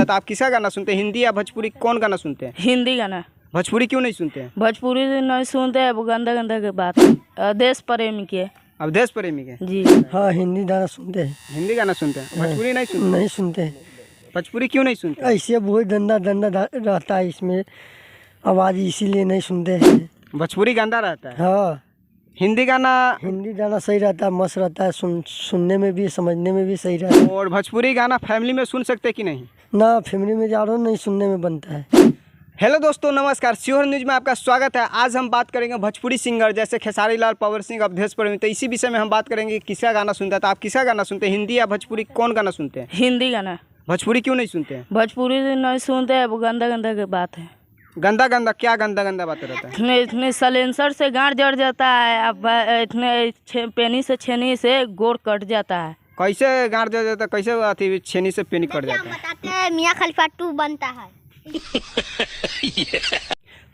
है तो आप किसका गाना सुनते हैं, हिंदी या भोजपुरी? कौन गाना सुनते हैं? हिंदी गाना। भोजपुरी क्यों नहीं सुनते हैं? भोजपुरी नहीं सुनते हैं, वो गंदा गंदा के बात है। देश प्रेमी के। अब देश प्रेमी के? जी हाँ, हिंदी गाना सुनते हैं। हिंदी गाना सुनते हैं, भोजपुरी नहीं सुनते? नहीं सुनते हैं। भोजपुरी क्यों नहीं सुनते? ऐसे बहुत गंदा गंदा रहता है इसमें आवाज़, इसीलिए नहीं सुनते हैं। भोजपुरी गंदा रहता है। हाँ, हिंदी गाना? हिंदी गाना सही रहता है, मस्त रहता है, सुनने में भी समझने में भी सही रहता है। और भोजपुरी गाना फैमिली में सुन सकते हैं कि नहीं? ना, फैमिली में ज़्यादा नहीं सुनने में बनता है। हेलो दोस्तों, नमस्कार। शिवहर न्यूज में आपका स्वागत है। आज हम बात करेंगे भोजपुरी सिंगर जैसे खेसारी लाल, पवन सिंह, अवधेश प्रेमी। तो इसी विषय में हम बात करेंगे कि किसका गाना सुनता है। तो आप किसका गाना सुनते हैं, हिंदी या भोजपुरी? कौन गाना सुनते हैं? हिंदी गाना। भोजपुरी क्यों नहीं सुनते हैं? भोजपुरी नहीं सुनते हैं, वो गंदा गंदा के बात है। गंदा गंदा? क्या गंदा गंदा बात रहता है? इतने इतने सलेंसर से गांड जड़ जाता है, अब इतने पेनी से छेनी से गोड़ कट जाता है। कैसे गाड़ दिया जाता है? कैसे अथी छेनी से पेनी कट जाता है? बताते हैं मियाँ खलीफा 2 बनता है।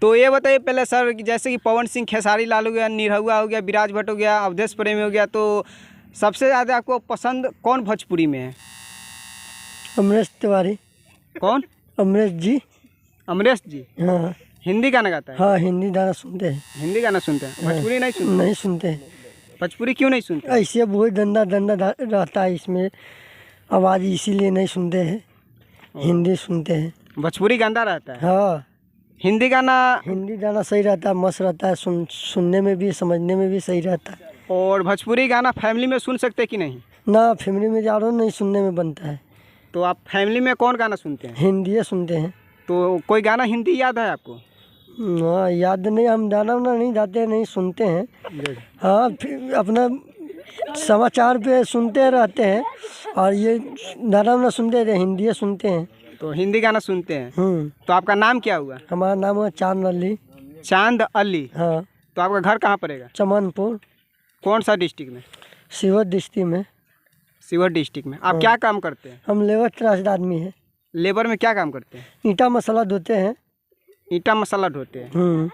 तो ये बताइए पहले सर कि जैसे कि पवन सिंह, खेसारी लाल हो गया, निरहुआ हो गया, विराज भट्ट हो गया, अवधेश प्रेमी हो गया, तो सबसे ज़्यादा आपको पसंद कौन भोजपुरी में है? अमरीश तिवारी। कौन? अमरीश जी। अमरीश जी। हाँ हिंदी गाना गाता है? हाँ, हिंदी गाना सुनते हैं। हिंदी गाना सुनते हैं, भोजपुरी नहीं सुनते? नहीं सुनते हैं। भोजपुरी क्यों नहीं सुनते? ऐसे बहुत गंदा गंदा रहता है इसमें आवाज़, इसीलिए नहीं सुनते हैं। हिंदी सुनते हैं। भोजपुरी गंदा रहता है। हाँ, हिंदी गाना? हिंदी गाना सही रहता है, मस्त रहता है, सुनने में भी समझने में भी सही रहता है। और भोजपुरी गाना फैमिली में सुन सकते हैं कि नहीं? ना, फैमिली में ज़्यादा नहीं सुनने में बनता है। तो आप फैमिली में कौन गाना सुनते हैं? हिंदी सुनते हैं। तो कोई गाना हिंदी याद है आपको? हाँ, याद नहीं, हम गाना वाना नहीं जाते, नहीं सुनते हैं। हाँ, फिर अपना समाचार पे सुनते रहते हैं, और ये गाना वाना सुनते रहते, हिंदी सुनते हैं। तो हिंदी गाना सुनते हैं। तो आपका नाम क्या हुआ? हमारा नाम है चांद अली। चांद अली। हाँ। तो आपका घर कहाँ पड़ेगा? चमनपुर। कौन सा डिस्ट्रिक्ट में? शिवहर डिस्ट्रिक्ट में। शिवहर डिस्ट्रिक्ट में। आप क्या काम करते हैं? हम लेबर क्लास आदमी हैं। लेबर में क्या काम करते हैं? ईंटा मसाला धोते हैं। ईंटा मसाला ढोते हैं।